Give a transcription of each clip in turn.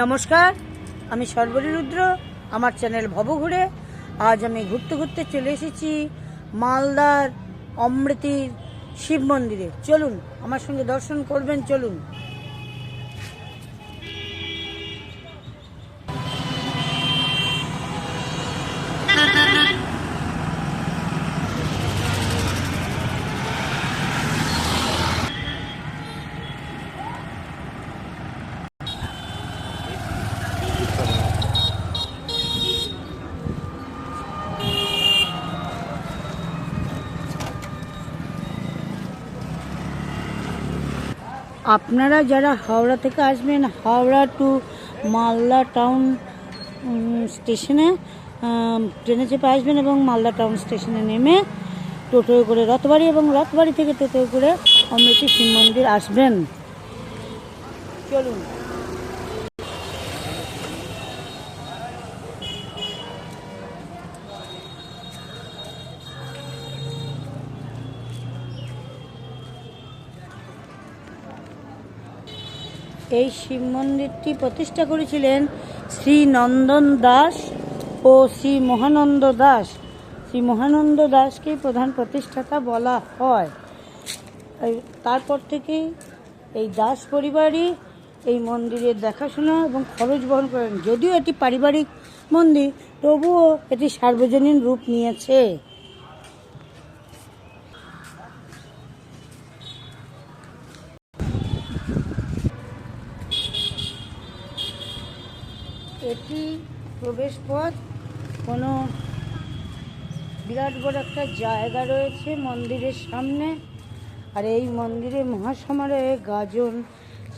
নমস্কার, আমি সর্বরী রুদ্র। আমার চ্যানেল ভবঘুরে। আজ আমি ঘুরতে ঘুরতে চলে এসেছি মালদার অমৃতির শিব মন্দিরে। চলুন আমার সঙ্গে দর্শন করবেন, চলুন। আপনারা যারা হাওড়া থেকে আসবেন, হাওড়া টু মালদা টাউন স্টেশনে ট্রেনে চেপে আসবেন এবং মালদা টাউন স্টেশনে নেমে টোটোয় করে রথবাড়ি এবং রথবাড়ি থেকে টোটোয় করে অমৃতি শিব মন্দির আসবেন। চলুন। এই শিব মন্দিরটি প্রতিষ্ঠা করেছিলেন শ্রী নন্দন দাস ও শ্রী মহানন্দ দাস। শ্রী মহানন্দ দাসকে প্রধান প্রতিষ্ঠাতা বলা হয়। তারপর থেকেই এই দাস পরিবারই এই মন্দিরের দেখাশোনা এবং খরচ বহন করেন। যদিও এটি পারিবারিক মন্দির, তবুও এটি সার্বজনীন রূপ নিয়েছে। এটি প্রবেশ পথ। কোনো বিরাট বড় একটা জায়গা রয়েছে মন্দিরের সামনে। আর এই মন্দিরে মহাসমারোহে গাজন,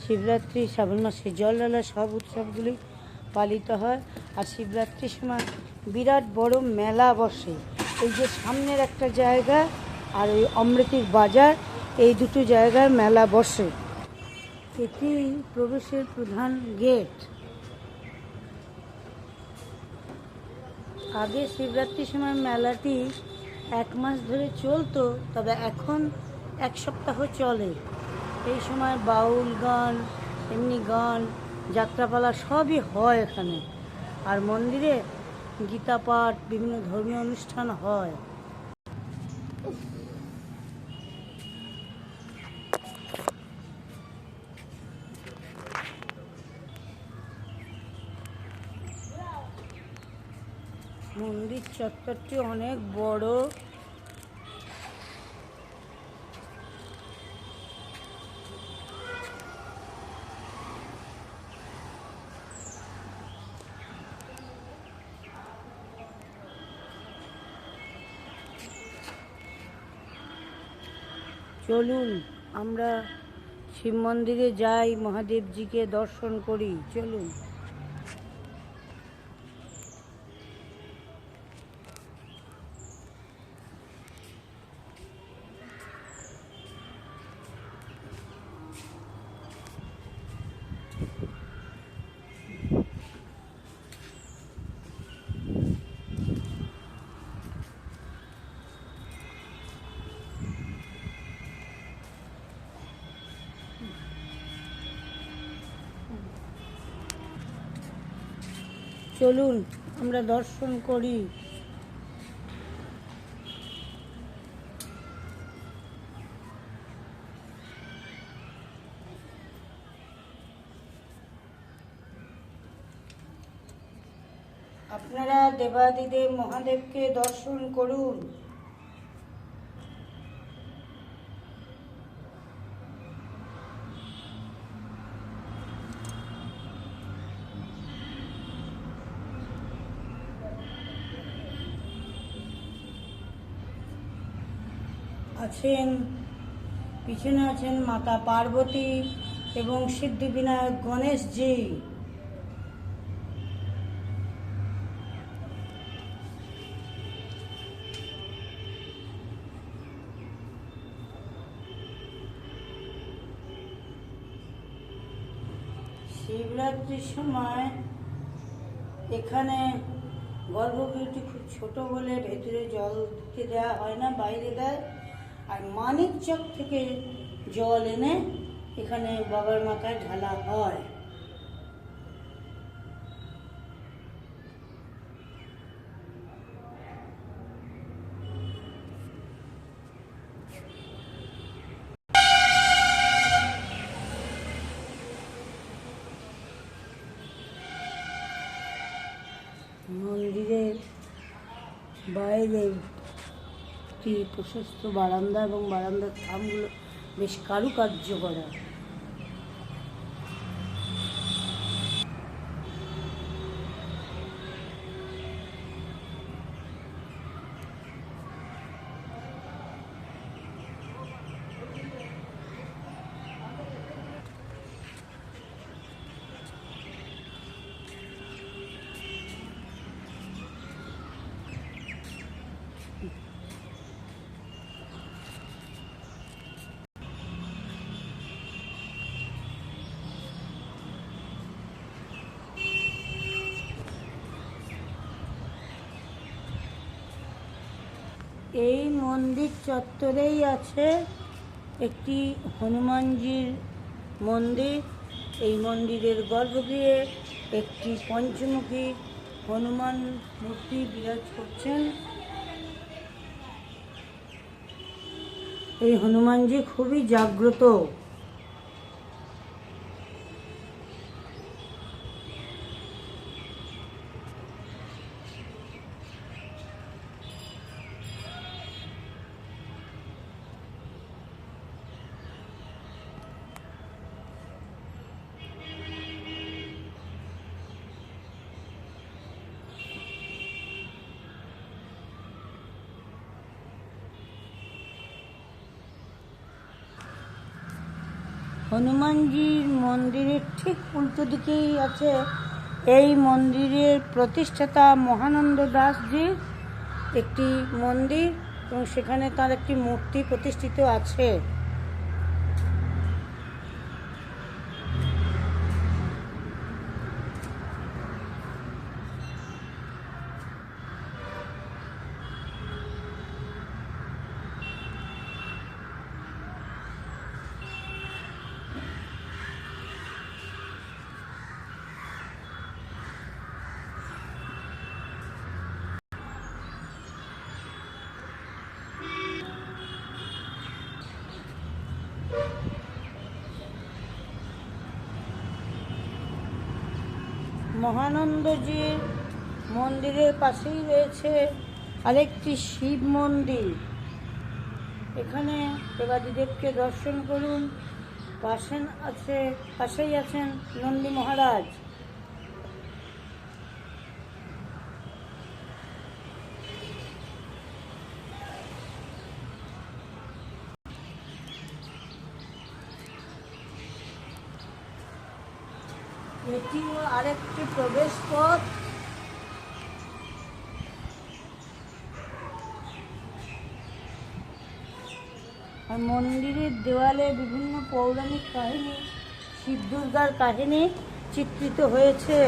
শিবরাত্রি, শ্রাবণ মাসে জল ঢালা সব উৎসবগুলি পালিত হয়। আর শিবরাত্রির সময় বিরাট বড় মেলা বসে। এই যে সামনের একটা জায়গা আর ওই অমৃতির বাজার, এই দুটো জায়গায় মেলা বসে। এটি প্রবেশের প্রধান গেট। আগে শিবরাত্রির সময় মেলাটি 1 মাস ধরে চলতো, তবে এখন 1 সপ্তাহ চলে। এই সময় বাউল গান, এমনি গান, যাত্রাপালা সবই হয় এখানে। আর মন্দিরে গীতা পাঠ, বিভিন্ন ধর্মীয় অনুষ্ঠান হয়। মন্দির চত্বরটি অনেক বড়। চলুন আমরা শিব মন্দিরে যাই, মহাদেবজিকে দর্শন করি। চলুন। চলুন আমরা দর্শন করি। আপনারা দেবাদিদেব মহাদেবকে দর্শন করুন। আছেন, পিছনে আছেন মাতা পার্বতী এবং সিদ্ধিবিনায়ক গণেশজি। শিবরাত্রির সময় এখানে গর্ভগৃহটি খুব ছোট বলে ভেতরে জল দিতে দেওয়া হয় না, বাইরে দেয়। আর মানিকচক থেকে জল এনে এখানে বাবার মাথায় ঢালা হয়। মন্দিরের বাইরে একটি প্রশস্ত বারান্দা এবং বারান্দার থামগুলো বেশ কারুকার্য করা। এই মন্দির চত্বরেই আছে একটি হনুমানজির মন্দির। এই মন্দিরের গর্ভগৃহে একটি পঞ্চমুখী হনুমান মূর্তি বিরাজ করছেন। এই হনুমানজি খুবই জাগ্রত। হনুমানজির মন্দিরের ঠিক উল্টো দিকেই আছে এই মন্দিরের প্রতিষ্ঠাতা মহানন্দ দাসজির একটি মন্দির, এবং সেখানে তার একটি মূর্তি প্রতিষ্ঠিত আছে। মহানন্দজির মন্দিরের পাশেই রয়েছে আরেকটি শিব মন্দির। এখানে দেবাদিদেবকে দর্শন করুন। পাশেই আছেন নন্দী মহারাজ। এটিও আরেকটি প্রবেশ পথ। আর মন্দিরের দেওয়ালে বিভিন্ন পৌরাণিক কাহিনী, শিব দুর্গার কাহিনী চিত্রিত হয়েছে।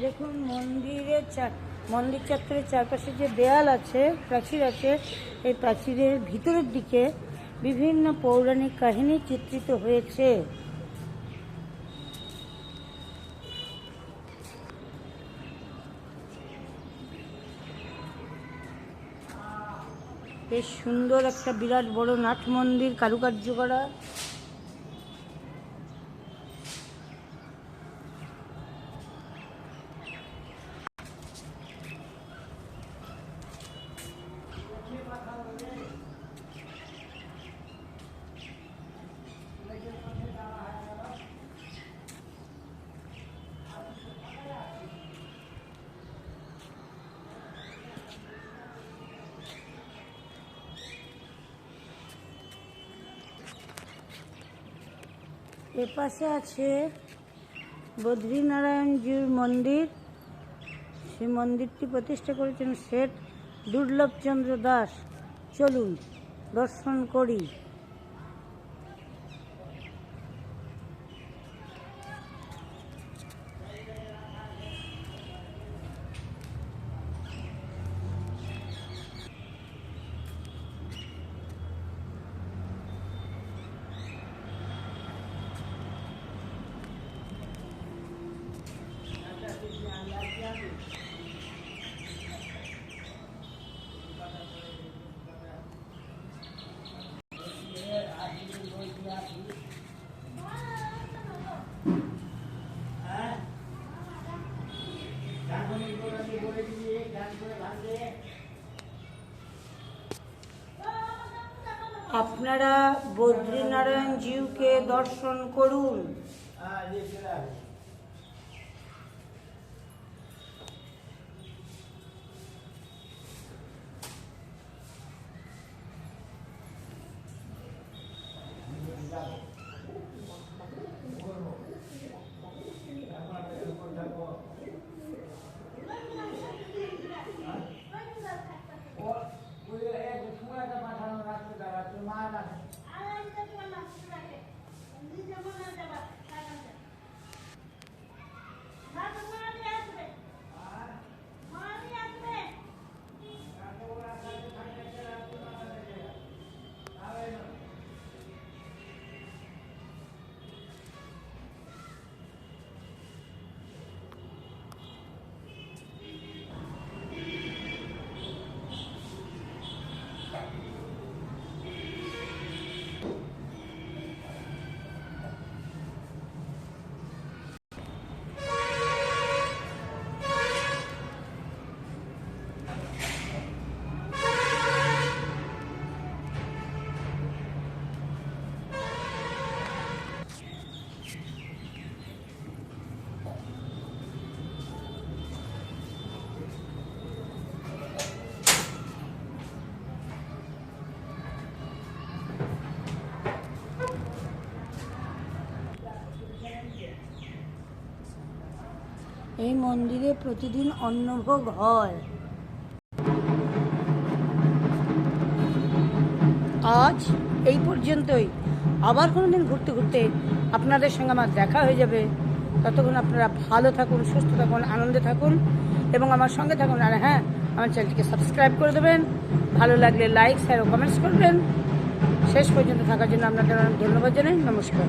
দেখুন মন্দির চত্বরের চারপাশে যে দেয়াল আছে, প্রাচীর আছে, এই প্রাচীরের ভিতরের দিকে বিভিন্ন পৌরাণিক কাহিনী চিত্রিত হয়েছে। বেশ সুন্দর একটা বিরাট বড় নাট মন্দির, কারুকার্য করা। এপাশে আছে বদ্রীনারায়ণজির মন্দির। সেই মন্দিরটি প্রতিষ্ঠা করেছেন শেঠ দুর্লভচন্দ্র দাস। চলুন দর্শন করি। আপনারা বদ্রীনারায়ণ জিউকে দর্শন করুন। এই মন্দিরে প্রতিদিন অন্নভোগ হয়। আজ এই পর্যন্তই। আবার কোনোদিন ঘুরতে ঘুরতে আপনাদের সঙ্গে আমার দেখা হয়ে যাবে। ততক্ষণ আপনারা ভালো থাকুন, সুস্থ থাকুন, আনন্দে থাকুন এবং আমার সঙ্গে থাকুন। আর হ্যাঁ, আমার চ্যানেলটিকে সাবস্ক্রাইব করে দেবেন। ভালো লাগলে লাইক, শেয়ার ও কমেন্টস করবেন। শেষ পর্যন্ত থাকার জন্য আপনাদের অনেক ধন্যবাদ জানাই। নমস্কার।